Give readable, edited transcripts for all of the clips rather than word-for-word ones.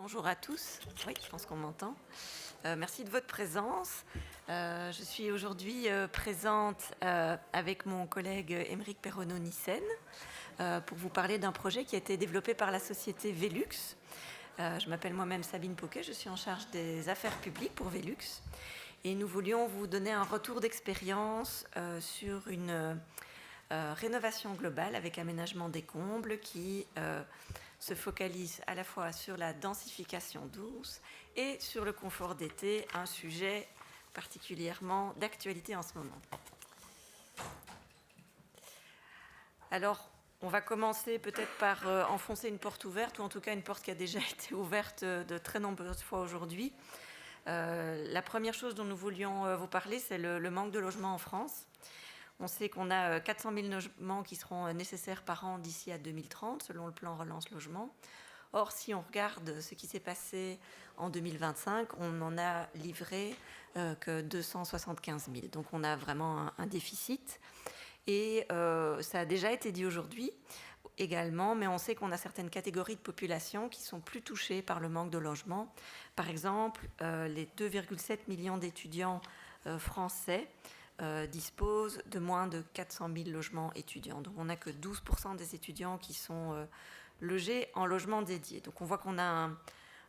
Bonjour à tous. Oui, je pense qu'on m'entend. Merci de votre présence. Je suis aujourd'hui présente avec mon collègue Émeric Perronneau-Nissen pour vous parler d'un projet qui a été développé par la société Velux. Je m'appelle moi-même Sabine Poquet, je suis en charge des affaires publiques pour Velux. Et nous voulions vous donner un retour d'expérience sur une rénovation globale avec aménagement des combles qui se focalise à la fois sur la densification douce et sur le confort d'été, un sujet particulièrement d'actualité en ce moment. Alors, on va commencer peut-être par enfoncer une porte ouverte, ou en tout cas une porte qui a déjà été ouverte de très nombreuses fois aujourd'hui. La première chose dont nous voulions vous parler, c'est le manque de logements en France. On sait qu'on a 400 000 logements qui seront nécessaires par an d'ici à 2030, selon le plan Relance Logement. Or, si on regarde ce qui s'est passé en 2025, on n'en a livré que 275 000. Donc on a vraiment un déficit. Et ça a déjà été dit aujourd'hui également, mais on sait qu'on a certaines catégories de population qui sont plus touchées par le manque de logement. Par exemple, les 2,7 millions d'étudiants français disposent de moins de 400 000 logements étudiants. Donc on n'a que 12% des étudiants qui sont logés en logement dédié. Donc on voit qu'on a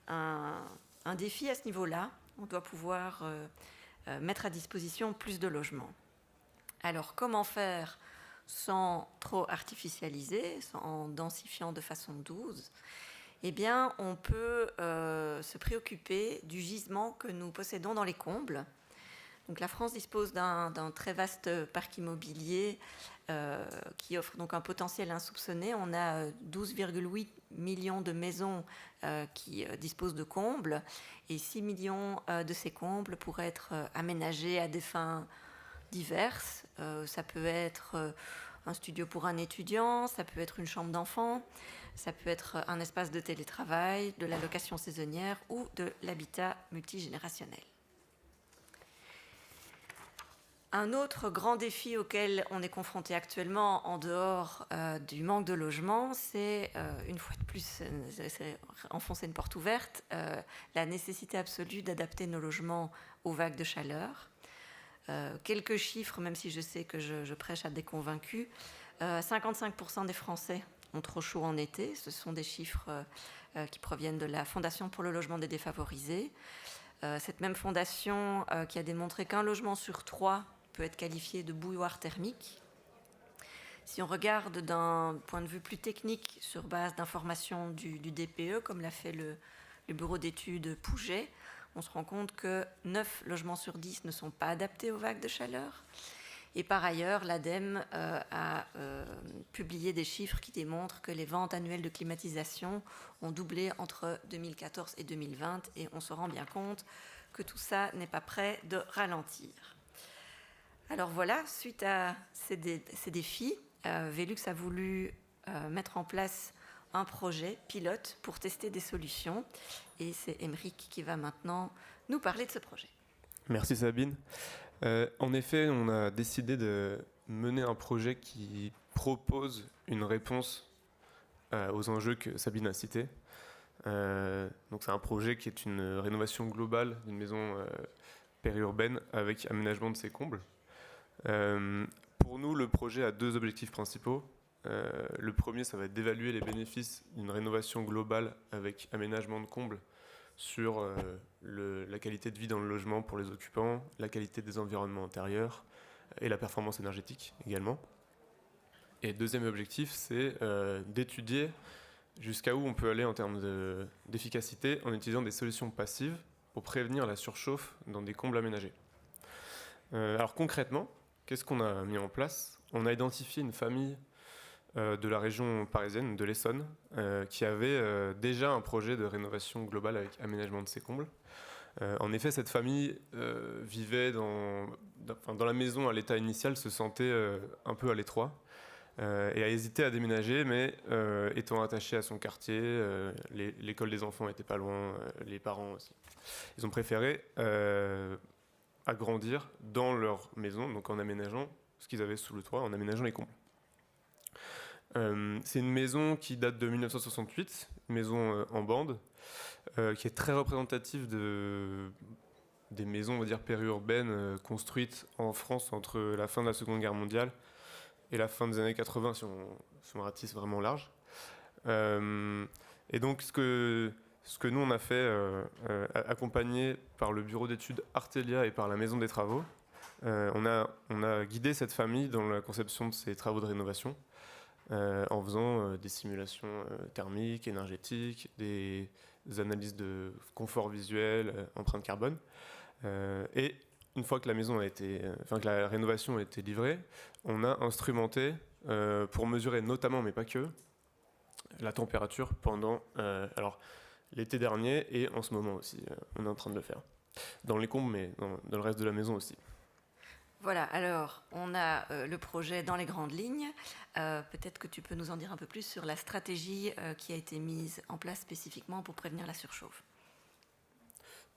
un défi à ce niveau-là. On doit pouvoir mettre à disposition plus de logements. Alors comment faire sans trop artificialiser, en densifiant de façon douce? Eh bien, on peut se préoccuper du gisement que nous possédons dans les combles. Donc, la France dispose d'un très vaste parc immobilier qui offre donc un potentiel insoupçonné. On a 12,8 millions de maisons qui disposent de combles et 6 millions de ces combles pourraient être aménagés à des fins diverses. Ça peut être un studio pour un étudiant, ça peut être une chambre d'enfant, ça peut être un espace de télétravail, de la location saisonnière ou de l'habitat multigénérationnel. Un autre grand défi auquel on est confronté actuellement en dehors du manque de logement, c'est, une fois de plus, c'est enfoncer une porte ouverte, la nécessité absolue d'adapter nos logements aux vagues de chaleur. Quelques chiffres, même si je sais que je prêche à des convaincus. 55% des Français ont trop chaud en été. Ce sont des chiffres qui proviennent de la Fondation pour le logement des défavorisés. Cette même fondation qui a démontré qu'un logement sur 3 peut être qualifié de bouilloire thermique. Si on regarde d'un point de vue plus technique sur base d'informations du DPE, comme l'a fait le bureau d'études Pouget, on se rend compte que 9 logements sur 10 ne sont pas adaptés aux vagues de chaleur. Et par ailleurs, l'ADEME a publié des chiffres qui démontrent que les ventes annuelles de climatisation ont doublé entre 2014 et 2020. Et on se rend bien compte que tout ça n'est pas prêt de ralentir. Alors voilà, suite à ces défis, Velux a voulu mettre en place un projet pilote pour tester des solutions. Et c'est Émeric qui va maintenant nous parler de ce projet. Merci Sabine. En effet, on a décidé de mener un projet qui propose une réponse aux enjeux que Sabine a cités. Donc c'est un projet qui est une rénovation globale d'une maison périurbaine avec aménagement de ses combles. Pour nous, le projet a 2 objectifs principaux. Le premier, ça va être d'évaluer les bénéfices d'une rénovation globale avec aménagement de combles sur la qualité de vie dans le logement pour les occupants, la qualité des environnements intérieurs et la performance énergétique également. Et deuxième objectif, c'est d'étudier jusqu'à où on peut aller en termes d'efficacité en utilisant des solutions passives pour prévenir la surchauffe dans des combles aménagés. Alors concrètement, qu'est-ce qu'on a mis en place? On a identifié une famille de la région parisienne, de l'Essonne, qui avait déjà un projet de rénovation globale avec aménagement de ses combles. En effet, cette famille vivait dans la maison à l'état initial, se sentait un peu à l'étroit et a hésité à déménager, mais étant attaché à son quartier, l'école des enfants n'était pas loin, les parents aussi. Ils ont préféré agrandir dans leur maison, donc en aménageant ce qu'ils avaient sous le toit, en aménageant les combles. C'est une maison qui date de 1968, une maison en bande, qui est très représentatif des maisons, on va dire, périurbaines construites en France entre la fin de la Seconde Guerre mondiale et la fin des années 80, si on ratisse vraiment large. Et donc, ce que nous, on a fait, accompagné par le bureau d'études Artelia et par la Maison des Travaux, on a guidé cette famille dans la conception de ces travaux de rénovation en faisant des simulations thermiques, énergétiques, des analyses de confort visuel, empreinte carbone. Et une fois que que la rénovation a été livrée, on a instrumenté pour mesurer notamment, mais pas que, la température pendant l'été dernier et en ce moment aussi. On est en train de le faire. Dans les combles, mais dans le reste de la maison aussi. Voilà, alors on a le projet dans les grandes lignes. Peut-être que tu peux nous en dire un peu plus sur la stratégie qui a été mise en place spécifiquement pour prévenir la surchauffe.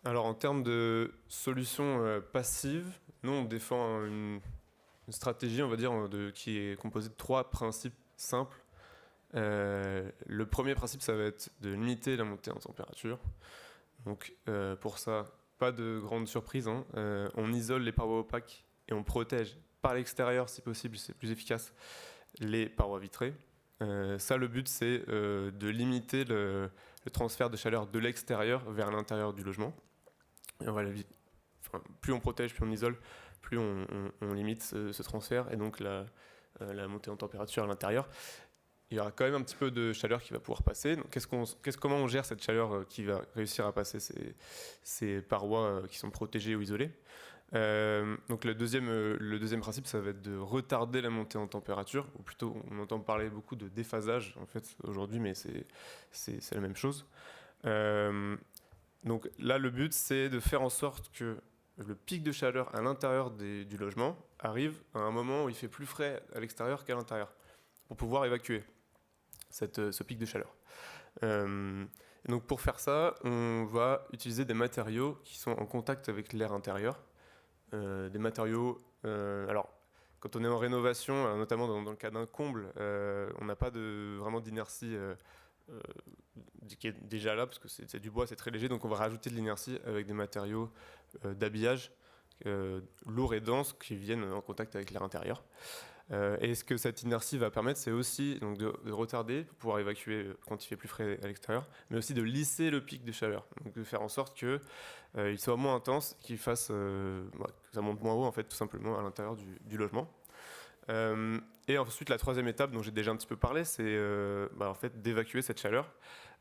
Alors en termes de solutions passives, nous on défend une stratégie, on va dire, qui est composée de 3 principes simples. Le premier principe, ça va être de limiter la montée en température. Donc pour ça, pas de grande surprise, hein. On isole les parois opaques et on protège par l'extérieur, si possible, c'est plus efficace, les parois vitrées. Ça, le but, c'est de limiter le transfert de chaleur de l'extérieur vers l'intérieur du logement. Et plus on protège, plus on isole, plus on limite ce transfert et donc la montée en température à l'intérieur. Il y aura quand même un petit peu de chaleur qui va pouvoir passer. Donc, comment on gère cette chaleur qui va réussir à passer ces parois qui sont protégées ou isolées? Donc le deuxième principe, ça va être de retarder la montée en température, ou plutôt on entend parler beaucoup de déphasage en fait aujourd'hui, mais c'est la même chose. Donc là, le but, c'est de faire en sorte que le pic de chaleur à l'intérieur du logement arrive à un moment où il fait plus frais à l'extérieur qu'à l'intérieur, pour pouvoir évacuer ce pic de chaleur. Et donc pour faire ça, on va utiliser des matériaux qui sont en contact avec l'air intérieur. Des matériaux... alors, quand on est en rénovation, notamment dans le cas d'un comble, on n'a pas vraiment d'inertie qui est déjà là, parce que c'est du bois, c'est très léger, donc on va rajouter de l'inertie avec des matériaux d'habillage lourds et denses qui viennent en contact avec l'air intérieur. Et ce que cette inertie va permettre, c'est aussi donc, de retarder pour pouvoir évacuer quand il fait plus frais à l'extérieur, mais aussi de lisser le pic de chaleur, donc de faire en sorte qu'il soit moins intense, que ça monte moins haut en fait, tout simplement à l'intérieur du logement. Et ensuite, la troisième étape dont j'ai déjà un petit peu parlé, c'est en fait, d'évacuer cette chaleur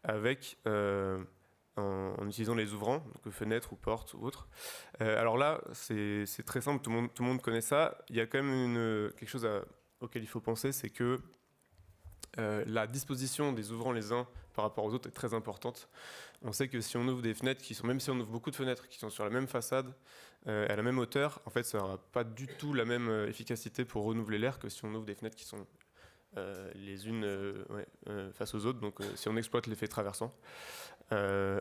avec en utilisant les ouvrants, donc fenêtres ou portes ou autres. Alors là, c'est très simple, tout le monde connaît ça. Il y a quand même quelque chose auquel il faut penser, c'est que la disposition des ouvrants les uns par rapport aux autres est très importante. On sait que si on ouvre des fenêtres même si on ouvre beaucoup de fenêtres qui sont sur la même façade, à la même hauteur, en fait, ça n'aura pas du tout la même efficacité pour renouveler l'air que si on ouvre des fenêtres qui sont les unes face aux autres, donc si on exploite l'effet traversant,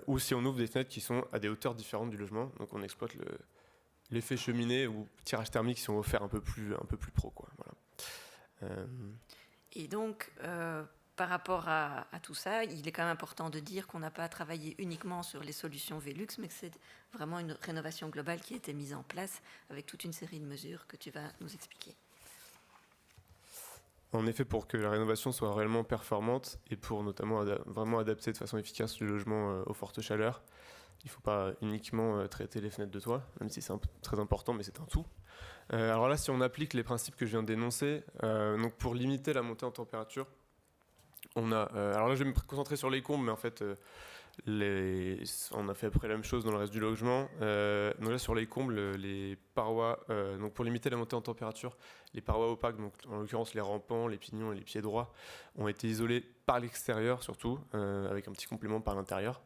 ou si on ouvre des fenêtres qui sont à des hauteurs différentes du logement, donc on exploite l'effet cheminée ou tirage thermique si on veut faire un peu plus pro, quoi. Voilà. Et donc, par rapport à tout ça, il est quand même important de dire qu'on n'a pas travaillé uniquement sur les solutions Velux, mais que c'est vraiment une rénovation globale qui a été mise en place avec toute une série de mesures que tu vas nous expliquer. En effet, pour que la rénovation soit réellement performante et pour notamment vraiment adapter de façon efficace le logement aux fortes chaleurs, il ne faut pas uniquement traiter les fenêtres de toit, même si c'est très important, mais c'est un tout. Alors là, si on applique les principes que je viens d'énoncer, donc pour limiter la montée en température, on a... alors là, je vais me concentrer sur les combles, mais en fait, on a fait à peu près la même chose dans le reste du logement. Donc là, sur les combles, les parois, donc pour limiter la montée en température, les parois opaques, donc en l'occurrence les rampants, les pignons et les pieds droits, ont été isolés par l'extérieur surtout, avec un petit complément par l'intérieur.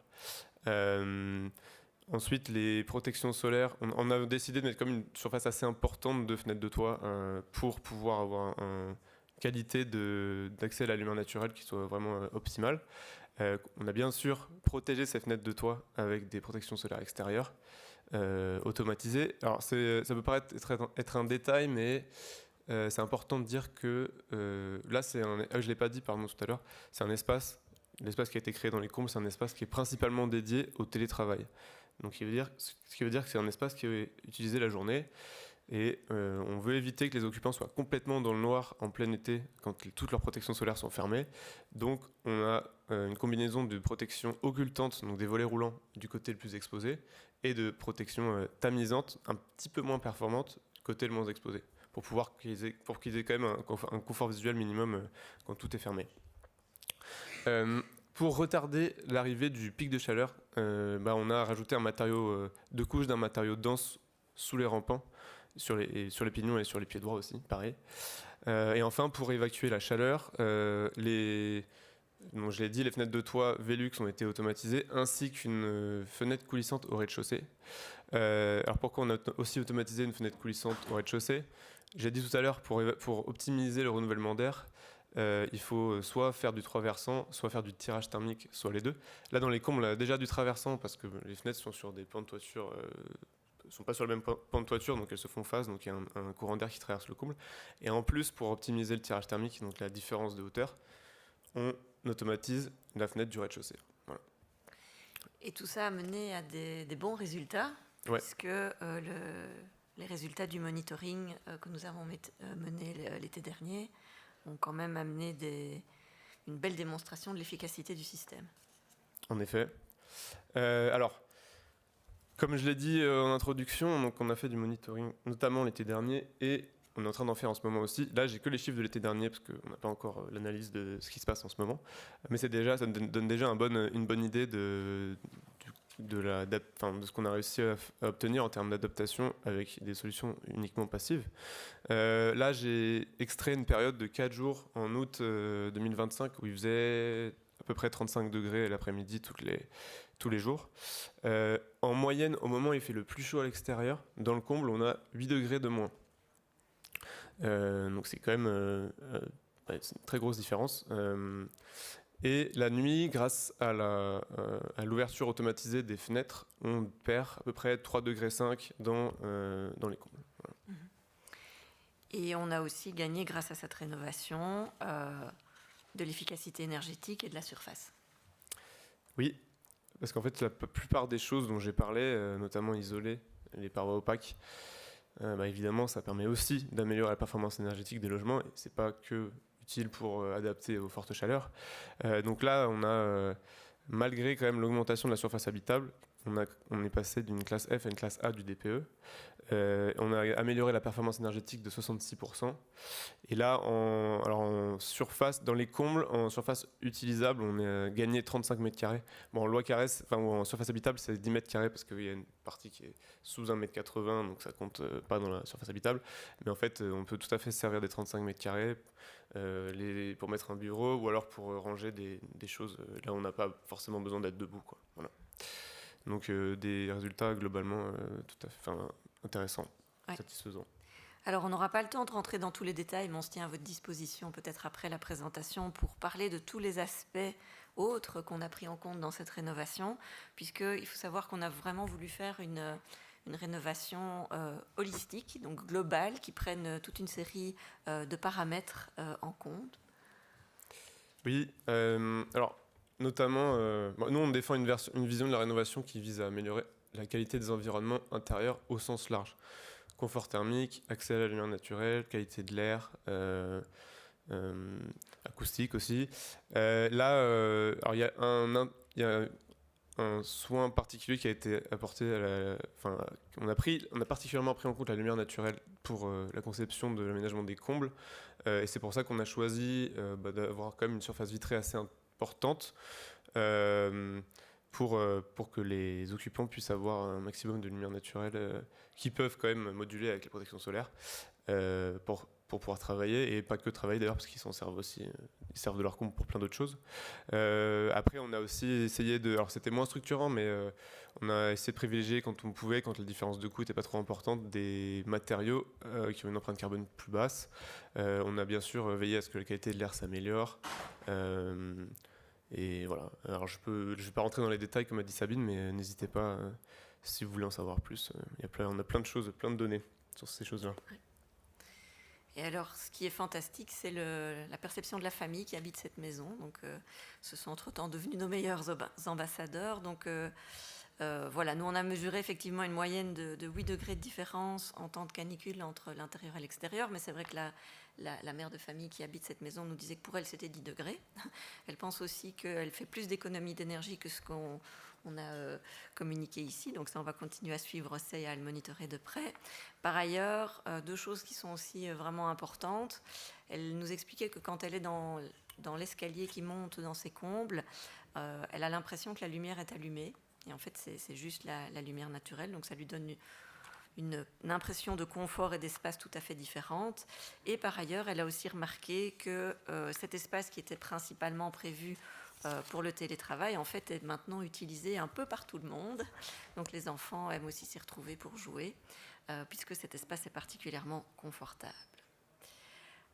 Ensuite, les protections solaires, on a décidé de mettre comme une surface assez importante de fenêtres de toit pour pouvoir avoir une qualité d'accès à la lumière naturelle qui soit vraiment optimale. On a bien sûr protégé ces fenêtres de toit avec des protections solaires extérieures automatisées. Alors ça peut paraître être un détail, mais c'est important de dire que là, je ne l'ai pas dit pardon, tout à l'heure, c'est un espace l'espace qui a été créé dans les combles, c'est un espace qui est principalement dédié au télétravail. Donc, ce qui veut dire que c'est un espace qui est utilisé la journée. Et on veut éviter que les occupants soient complètement dans le noir en plein été quand toutes leurs protections solaires sont fermées. Donc on a une combinaison de protection occultante, donc des volets roulants du côté le plus exposé, et de protection tamisante, un petit peu moins performante, du côté le moins exposé, pour qu'ils aient quand même un confort visuel minimum quand tout est fermé. Pour retarder l'arrivée du pic de chaleur, on a rajouté un matériau, 2 couches d'un matériau dense sous les rampants, sur les pignons et sur les pieds droits aussi, pareil. Et enfin, pour évacuer la chaleur, donc je l'ai dit, les fenêtres de toit Velux ont été automatisées, ainsi qu'une fenêtre coulissante au rez-de-chaussée. Alors pourquoi on a aussi automatisé une fenêtre coulissante au rez-de-chaussée ? J'ai dit tout à l'heure, pour optimiser le renouvellement d'air, il faut soit faire du traversant, soit faire du tirage thermique, soit les deux. Là, dans les combles, on a déjà du traversant, parce que les fenêtres sont sur des pans de toiture... sont pas sur le même pan de toiture, donc elles se font face, donc il y a un courant d'air qui traverse le comble. Et en plus, pour optimiser le tirage thermique, donc la différence de hauteur, on automatise la fenêtre du rez-de-chaussée. Voilà. Et tout ça a mené à des bons résultats, Ouais. puisque les résultats du monitoring que nous avons mené l'été dernier ont quand même amené une belle démonstration de l'efficacité du système. En effet. Alors, comme je l'ai dit en introduction, donc on a fait du monitoring notamment l'été dernier et on est en train d'en faire en ce moment aussi. Là, j'ai que les chiffres de l'été dernier parce qu'on n'a pas encore l'analyse de ce qui se passe en ce moment. Mais ça donne déjà une bonne idée de ce qu'on a réussi à obtenir en termes d'adaptation avec des solutions uniquement passives. Là, j'ai extrait une période de 4 jours en août 2025 où il faisait à peu près 35 degrés l'après-midi tous les jours. En moyenne, au moment où il fait le plus chaud à l'extérieur, dans le comble, on a 8 degrés de moins. Donc c'est quand même c'est une très grosse différence. Et la nuit, grâce à l'ouverture automatisée des fenêtres, on perd à peu près 3,5 degrés dans les combles. Voilà. Et on a aussi gagné, grâce à cette rénovation, de l'efficacité énergétique et de la surface. Oui, parce qu'en fait, la plupart des choses dont j'ai parlé, notamment isoler les parois opaques, évidemment, ça permet aussi d'améliorer la performance énergétique des logements. Et c'est pas que utile pour adapter aux fortes chaleurs. Donc là, on a, malgré quand même l'augmentation de la surface habitable, on est passé d'une classe F à une classe A du DPE. On a amélioré la performance énergétique de 66%. Et là, en surface, dans les combles, en surface utilisable, on a gagné 35 mètres carrés. Bon, en loi carrée, en surface habitable, c'est 10 mètres carrés parce qu'il y a une partie qui est sous 1,80 m, donc ça compte pas dans la surface habitable. Mais en fait, on peut tout à fait se servir des 35 mètres carrés pour mettre un bureau ou alors pour ranger des choses. Là, on n'a pas forcément besoin d'être debout, quoi. Voilà. Donc, des résultats globalement tout à fait intéressants, ouais. Satisfaisants. Alors, on n'aura pas le temps de rentrer dans tous les détails, mais on se tient à votre disposition peut-être après la présentation pour parler de tous les aspects autres qu'on a pris en compte dans cette rénovation, puisqu'il faut savoir qu'on a vraiment voulu faire une rénovation holistique, donc globale, qui prenne toute une série de paramètres en compte. Oui, alors notamment, nous on défend une vision de la rénovation qui vise à améliorer la qualité des environnements intérieurs au sens large. Confort thermique, accès à la lumière naturelle, qualité de l'air, acoustique aussi. Alors il y a un soin particulier qui a été apporté on a particulièrement pris en compte la lumière naturelle pour la conception de l'aménagement des combles. Et c'est pour ça qu'on a choisi d'avoir quand même une surface vitrée assez importante pour que les occupants puissent avoir un maximum de lumière naturelle qui peuvent quand même moduler avec les protections solaires pour pouvoir travailler, et pas que travailler d'ailleurs, parce qu'ils s'en servent aussi, ils servent de leur comble pour plein d'autres choses. Après, on a aussi essayé alors c'était moins structurant, mais on a essayé de privilégier quand on pouvait, quand la différence de coût n'était pas trop importante, des matériaux qui ont une empreinte carbone plus basse. On a bien sûr veillé à ce que la qualité de l'air s'améliore. Et voilà. Alors je vais pas rentrer dans les détails comme a dit Sabine, mais n'hésitez pas si vous voulez en savoir plus. On a plein de choses, plein de données sur ces choses-là. Et alors, ce qui est fantastique, c'est la perception de la famille qui habite cette maison. Donc, ce sont entre-temps devenus nos meilleurs ambassadeurs. Donc, voilà, nous, on a mesuré effectivement une moyenne de 8 degrés de différence en temps de canicule entre l'intérieur et l'extérieur. Mais c'est vrai que la mère de famille qui habite cette maison nous disait que pour elle, c'était 10 degrés. Elle pense aussi qu'elle fait plus d'économie d'énergie que ce qu'on a communiqué ici. Donc ça, on va continuer à suivre ça et à le monitorer de près. Par ailleurs, 2 choses qui sont aussi vraiment importantes. Elle nous expliquait que quand elle est dans l'escalier qui monte dans ses combles, elle a l'impression que la lumière est allumée. Et en fait, c'est juste la lumière naturelle. Donc ça lui donne une impression de confort et d'espace tout à fait différente. Et par ailleurs, elle a aussi remarqué que cet espace qui était principalement prévu pour le télétravail, en fait, est maintenant utilisé un peu par tout le monde. Donc les enfants aiment aussi s'y retrouver pour jouer, puisque cet espace est particulièrement confortable.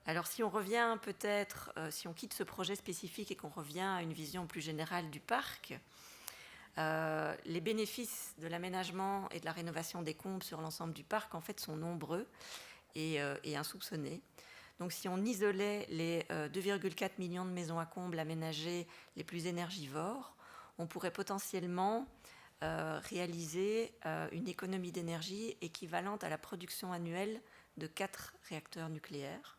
Alors si on revient peut-être, si on quitte ce projet spécifique et qu'on revient à une vision plus générale du parc, les bénéfices de l'aménagement et de la rénovation des combles sur l'ensemble du parc, en fait, sont nombreux et insoupçonnés. Donc, si on isolait les 2,4 millions de maisons à combles aménagées les plus énergivores, on pourrait potentiellement réaliser une économie d'énergie équivalente à la production annuelle de 4 réacteurs nucléaires.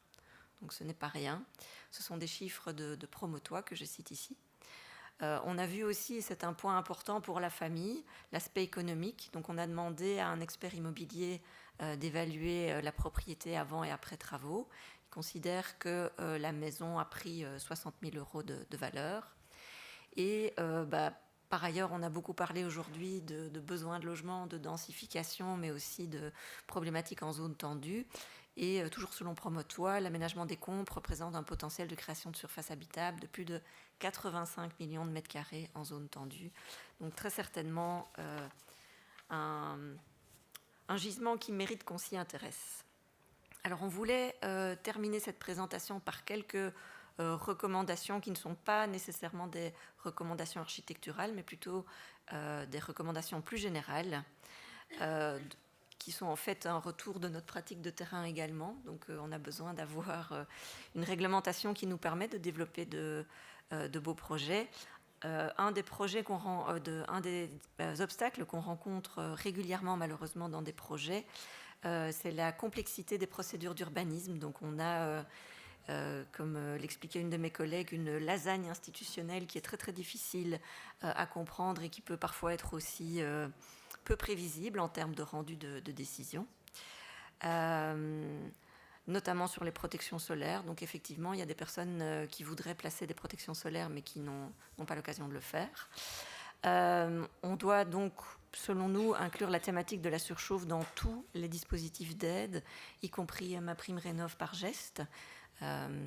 Donc, ce n'est pas rien. Ce sont des chiffres de Promotois que je cite ici. On a vu aussi, et c'est un point important pour la famille, l'aspect économique. Donc on a demandé à un expert immobilier d'évaluer la propriété avant et après travaux. Il considère que la maison a pris 60 000 € de valeur. Et par ailleurs, on a beaucoup parlé aujourd'hui de besoins de logement, de densification, mais aussi de problématiques en zone tendue. Et toujours selon Promotois, l'aménagement des combles représente un potentiel de création de surface habitable de plus de 85 millions de mètres carrés en zone tendue. Donc très certainement un gisement qui mérite qu'on s'y intéresse. Alors on voulait terminer cette présentation par quelques recommandations qui ne sont pas nécessairement des recommandations architecturales, mais plutôt des recommandations plus générales, qui sont en fait un retour de notre pratique de terrain également. Donc on a besoin d'avoir une réglementation qui nous permet de développer de beaux projets. Un des obstacles qu'on rencontre régulièrement malheureusement dans des projets, c'est la complexité des procédures d'urbanisme. Donc on a, comme l'expliquait une de mes collègues, une lasagne institutionnelle qui est très très difficile à comprendre et qui peut parfois être aussi peu prévisible en termes de rendu de décision, notamment sur les protections solaires. Donc effectivement, il y a des personnes qui voudraient placer des protections solaires mais qui n'ont pas l'occasion de le faire. On doit donc, selon nous, inclure la thématique de la surchauffe dans tous les dispositifs d'aide, y compris MaPrimeRénov' par geste.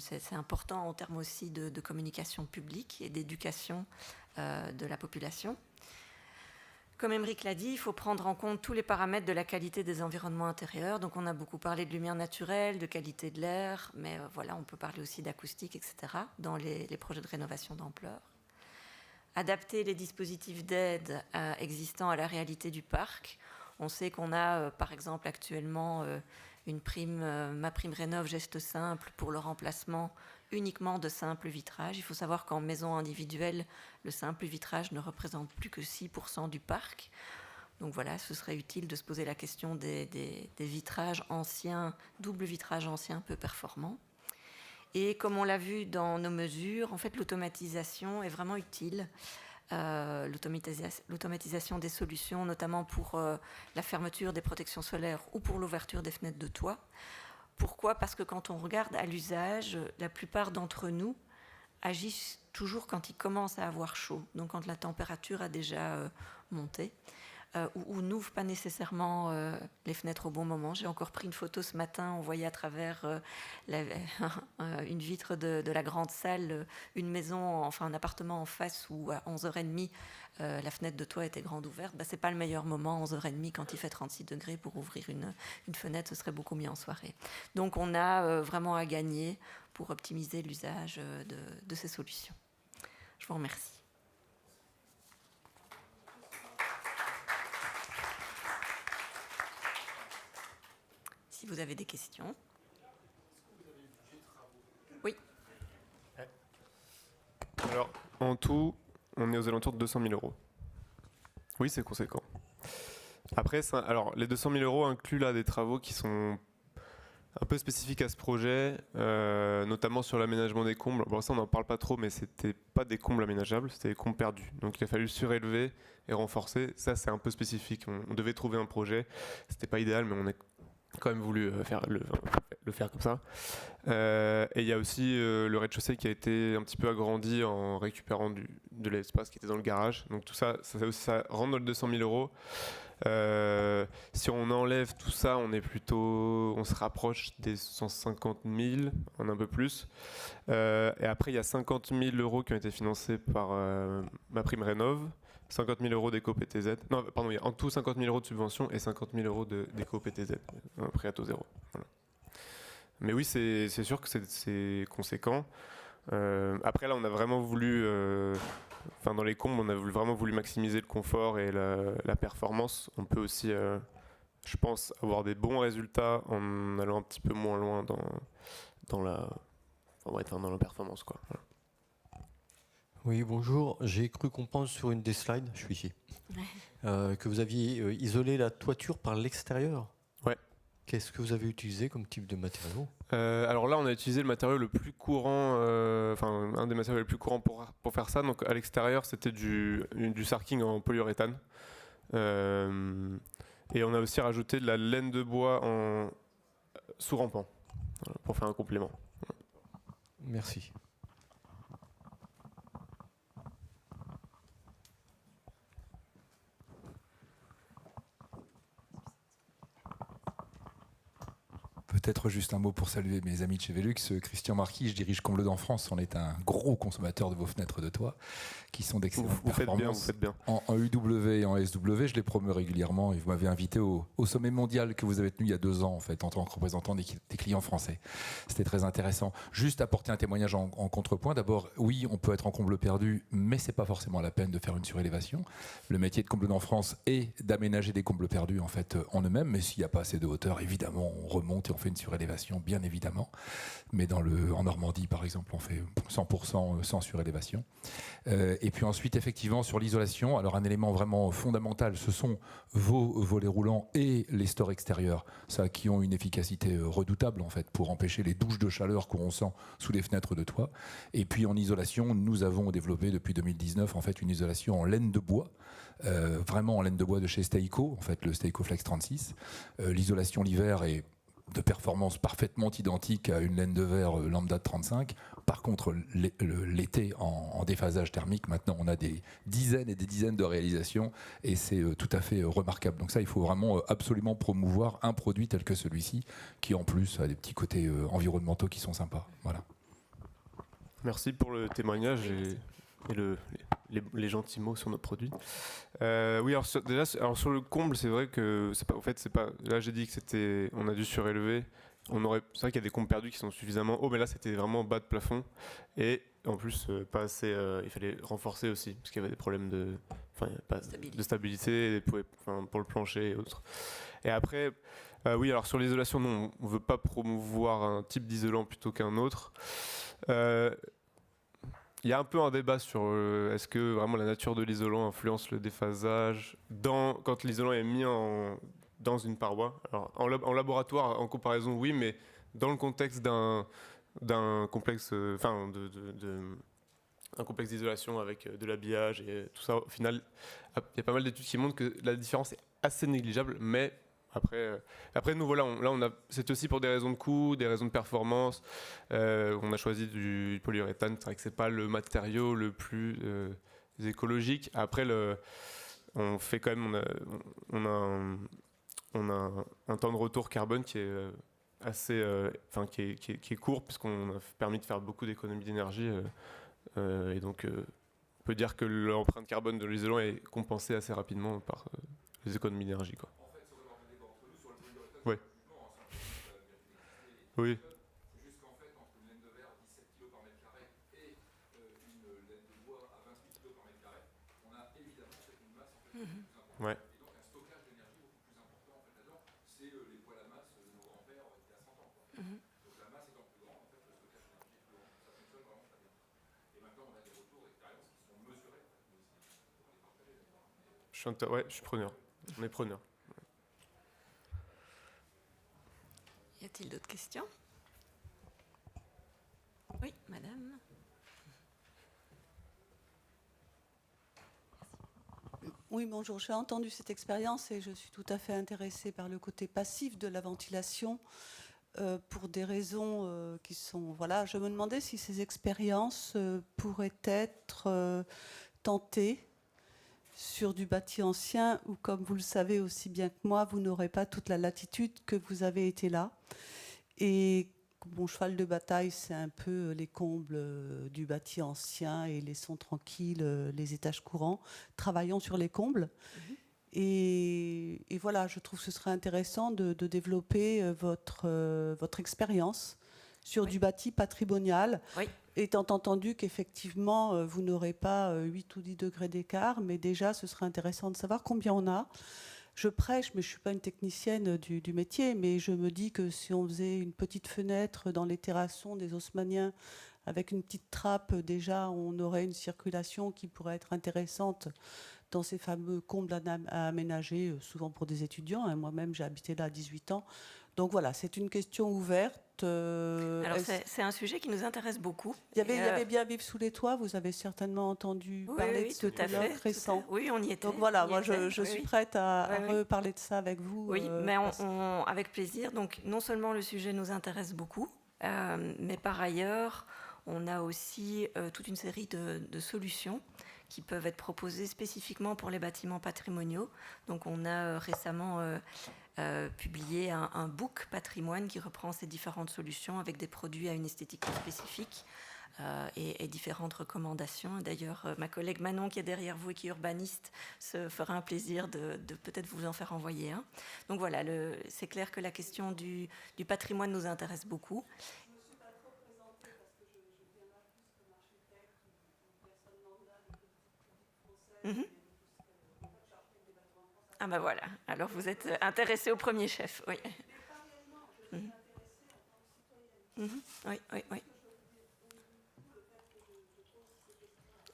C'est important en termes aussi de communication publique et d'éducation de la population. Comme Émeric l'a dit, il faut prendre en compte tous les paramètres de la qualité des environnements intérieurs. Donc on a beaucoup parlé de lumière naturelle, de qualité de l'air, mais voilà, on peut parler aussi d'acoustique, etc. dans les projets de rénovation d'ampleur. Adapter les dispositifs d'aide existants à la réalité du parc. On sait qu'on a, par exemple, actuellement une prime MaPrimeRénov' geste simple pour le remplacement uniquement de simples vitrages. Il faut savoir qu'en maison individuelle, le simple vitrage ne représente plus que 6% du parc. Donc voilà, ce serait utile de se poser la question des vitrages anciens, double vitrage ancien peu performants. Et comme on l'a vu dans nos mesures, en fait, l'automatisation est vraiment utile. L'automatisation des solutions, notamment pour la fermeture des protections solaires ou pour l'ouverture des fenêtres de toit. Pourquoi ? Parce que quand on regarde à l'usage, la plupart d'entre nous agissent toujours quand il commence à avoir chaud, donc quand la température a déjà monté, ou n'ouvrent pas nécessairement les fenêtres au bon moment. J'ai encore pris une photo ce matin, on voyait à travers une vitre de la grande salle, une maison, enfin un appartement en face où à 11h30, la fenêtre de toit était grande ouverte. Ce n'est pas le meilleur moment, 11h30, quand il fait 36 degrés, pour ouvrir une fenêtre, ce serait beaucoup mieux en soirée. Donc on a vraiment à gagner pour optimiser l'usage de ces solutions. Je vous remercie. Si vous avez des questions. en tout, on est aux alentours de 200 000 euros. Oui, c'est conséquent. Après, alors, les 200 000 euros incluent là des travaux qui sont un peu spécifiques à ce projet, notamment sur l'aménagement des combles. Bon, ça, on n'en parle pas trop, mais c'était pas des combles aménageables, c'était des combles perdus. Donc, il a fallu surélever et renforcer. Ça, c'est un peu spécifique. On devait trouver un projet. C'était pas idéal, mais on a quand même voulu le faire comme ça. Et il y a aussi le rez-de-chaussée qui a été un petit peu agrandi en récupérant de l'espace qui était dans le garage. Donc tout ça, ça rentre dans le 200 000 euros. Si on enlève tout ça, on se rapproche des 150 000, un peu plus. Et après, il y a 50 000 euros qui ont été financés par ma prime rénov'. 50 000 euros d'éco-PTZ. Non, pardon, il y a en tout 50 000 euros de subvention et 50 000 euros d'éco-PTZ, un prêt à taux zéro. Voilà. Mais oui, c'est sûr que c'est conséquent. Après, là, on a vraiment voulu, dans les combles, on a vraiment voulu maximiser le confort et la performance. On peut aussi, je pense, avoir des bons résultats en allant un petit peu moins loin dans la performance, quoi. Voilà. Oui, bonjour. J'ai cru comprendre sur une des slides, je suis ici, que vous aviez isolé la toiture par l'extérieur. Ouais. Qu'est-ce que vous avez utilisé comme type de matériau ? Alors là, on a utilisé le matériau le plus courant, un des matériaux les plus courants pour faire ça. Donc à l'extérieur, c'était du sarking en polyuréthane. Et on a aussi rajouté de la laine de bois en sous-rampant, pour faire un complément. Merci. Peut-être juste un mot pour saluer mes amis de chez Velux. Christian Marquis, je dirige Comble dans France. On est un gros consommateur de vos fenêtres de toit qui sont d'excellentes performances. Vous faites bien. En UW et en SW, je les promeux régulièrement et vous m'avez invité au sommet mondial que vous avez tenu il y a 2 ans en fait, en tant que représentant des clients français. C'était très intéressant. Juste apporter un témoignage en contrepoint. D'abord, oui, on peut être en comble perdu, mais c'est pas forcément la peine de faire une surélévation. Le métier de Comble dans France est d'aménager des combles perdus en fait en eux-mêmes, mais s'il n'y a pas assez de hauteur, évidemment, on remonte et on fait une surélévation, bien évidemment. Mais en Normandie, par exemple, on fait 100% sans surélévation. Et puis ensuite, effectivement, sur l'isolation, alors un élément vraiment fondamental, ce sont vos volets roulants et les stores extérieurs, ça, qui ont une efficacité redoutable, en fait, pour empêcher les douches de chaleur qu'on sent sous les fenêtres de toit. Et puis en isolation, nous avons développé depuis 2019, en fait, une isolation en laine de bois, vraiment en laine de bois de chez Steico, en fait, le Steico Flex 36. L'isolation l'hiver est de performance parfaitement identique à une laine de verre lambda de 35. Par contre, l'été, en déphasage thermique, maintenant, on a des dizaines et des dizaines de réalisations et c'est tout à fait remarquable. Donc ça, il faut vraiment absolument promouvoir un produit tel que celui-ci, qui en plus a des petits côtés environnementaux qui sont sympas. Voilà. Merci pour le témoignage et les gentils mots sur notre produit. Oui, alors sur le comble, c'est vrai que c'est pas. Là, j'ai dit que on a dû surélever. C'est vrai qu'il y a des combles perdus qui sont suffisamment hauts, mais là, c'était vraiment bas de plafond. Et en plus, pas assez. Il fallait renforcer aussi, parce qu'il y avait des problèmes de stabilité pour le plancher et autres. Et après, oui, alors sur l'isolation, non, on ne veut pas promouvoir un type d'isolant plutôt qu'un autre. Il y a un peu un débat sur est-ce que vraiment la nature de l'isolant influence le déphasage quand l'isolant est mis dans une paroi. Alors, en laboratoire, en comparaison, oui, mais dans le contexte d'un complexe, un complexe d'isolation avec de l'habillage et tout ça, au final, il y a pas mal d'études qui montrent que la différence est assez négligeable, mais après nous voilà, c'est aussi pour des raisons de coût, des raisons de performance. On a choisi du polyuréthane. C'est vrai que c'est pas le matériau le plus écologique. Après on fait quand même, on a un temps de retour carbone qui est assez, qui est court puisqu'on a permis de faire beaucoup d'économies d'énergie et donc on peut dire que l'empreinte carbone de l'isolant est compensée assez rapidement par les économies d'énergie, quoi. Oui. Oui. Jusqu'en fait, entre une laine de verre à 17 kg par mètre carré et une laine de bois à 28 kg par mètre carré, on a évidemment une masse en fait plus importante. Ouais. Et donc un stockage d'énergie beaucoup plus important en fait là-dedans. C'est les poêles à masse de nos grands-pères qui a 100 ans. Donc la masse étant plus grande, en fait, le stockage d'énergie est plus grand. Ça fonctionne vraiment très bien. Et maintenant, on a des retours d'expérience qui Ouais, je suis preneur. On est preneur. Y a-t-il d'autres questions? Oui, madame. Oui, bonjour. J'ai entendu cette expérience et je suis tout à fait intéressée par le côté passif de la ventilation pour des raisons qui sont... Voilà, je me demandais si ces expériences pourraient être tentées sur du bâti ancien où, comme vous le savez aussi bien que moi, vous n'aurez pas toute la latitude que vous avez été là. Et mon cheval de bataille, c'est un peu les combles du bâti ancien et laissons tranquilles les étages courants. Travaillons sur les combles. Et voilà, je trouve que ce serait intéressant de développer votre expérience sur du bâti patrimonial, étant entendu qu'effectivement, vous n'aurez pas 8 ou 10 degrés d'écart, mais déjà, ce serait intéressant de savoir combien on a. Je prêche, mais je ne suis pas une technicienne du métier, mais je me dis que si on faisait une petite fenêtre dans les terrassons des Haussmanniens, avec une petite trappe, déjà, on aurait une circulation qui pourrait être intéressante dans ces fameux combles à aménager, souvent pour des étudiants. Moi-même, j'ai habité là à 18 ans. Donc voilà, c'est une question ouverte. Alors c'est un sujet qui nous intéresse beaucoup. Il y avait bien Vivre sous les toits, vous avez certainement entendu parler de ce colloque récent. Oui, on y était. Donc voilà, moi je suis prête à reparler de ça avec vous. Oui, mais avec plaisir. Donc non seulement le sujet nous intéresse beaucoup, mais par ailleurs, on a aussi toute une série de solutions qui peuvent être proposées spécifiquement pour les bâtiments patrimoniaux. Donc on a récemment publié un book patrimoine qui reprend ces différentes solutions avec des produits à une esthétique spécifique et différentes recommandations. D'ailleurs, ma collègue Manon qui est derrière vous et qui est urbaniste se fera un plaisir de peut-être vous en faire envoyer un. Donc voilà, c'est clair que la question du patrimoine nous intéresse beaucoup. Ah ben voilà, alors vous êtes intéressé au premier chef, oui. Oui.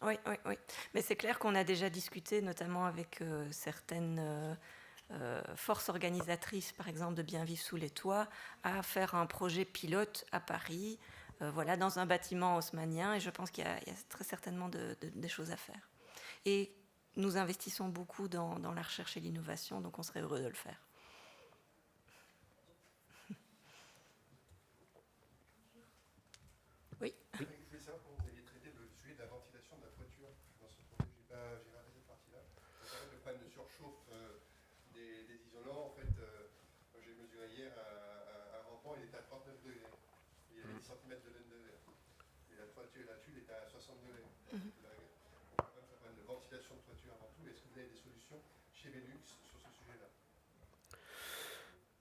Oui. Mais c'est clair qu'on a déjà discuté, notamment avec certaines forces organisatrices, par exemple de Bien Vivre sous les toits, à faire un projet pilote à Paris, voilà, dans un bâtiment haussmannien, et je pense qu'il y a très certainement des choses à faire. Et nous investissons beaucoup dans la recherche et l'innovation, donc on serait heureux de le faire. Oui. Je voulais savoir comment vous aviez traité le sujet de la ventilation de la toiture dans ce projet. J'ai raté cette partie-là. Le problème de surchauffe des isolants, en fait, moi j'ai mesuré hier un rampant, il était à 39 degrés. Il y avait 10 cm de laine de verre. Et la toiture, la tuile était à 60 degrés. Un problème de ventilation de toiture avant tout. Est-ce que vous avez des solutions chez Velux sur ce sujet-là?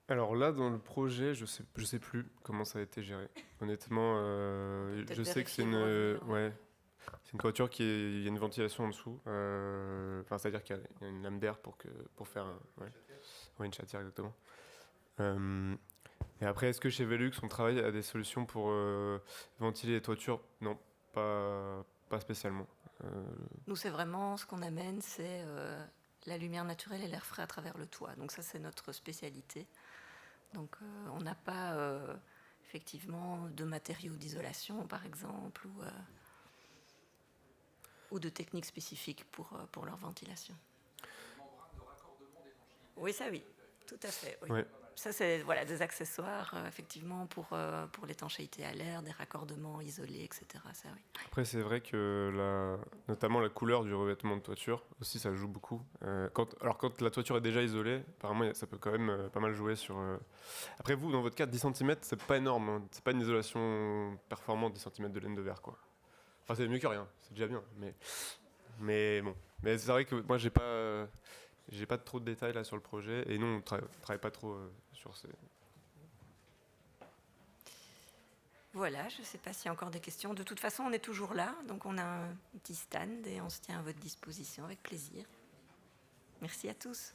Alors là, dans le projet, je sais plus comment ça a été géré. Honnêtement, je sais que c'est une toiture il y a une ventilation en dessous. C'est-à-dire qu'il y a une lame d'air pour faire une chatière exactement. Et après, est-ce que chez Velux, on travaille à des solutions pour ventiler les toitures? Non, pas spécialement. Nous, c'est vraiment ce qu'on amène, c'est la lumière naturelle et l'air frais à travers le toit. Donc ça, c'est notre spécialité. Donc on n'a pas effectivement de matériaux d'isolation, par exemple, ou de techniques spécifiques pour leur ventilation. Oui, ça oui, tout à fait. Oui. Ouais. Ça, c'est des accessoires, effectivement, pour l'étanchéité à l'air, des raccordements isolés, etc. Ça, oui. Après, c'est vrai que notamment la couleur du revêtement de toiture, aussi, ça joue beaucoup. Quand la toiture est déjà isolée, apparemment, ça peut quand même pas mal jouer sur... Après, vous, dans votre cas, 10 cm, c'est pas énorme. Hein. C'est pas une isolation performante, 10 cm de laine de verre, quoi. Enfin, c'est mieux que rien, c'est déjà bien. Mais bon. Mais c'est vrai que moi, j'ai pas trop de détails là sur le projet, et nous, on travaille pas trop sur ces... Voilà, je ne sais pas s'il y a encore des questions. De toute façon, on est toujours là, donc on a un petit stand et on se tient à votre disposition avec plaisir. Merci à tous.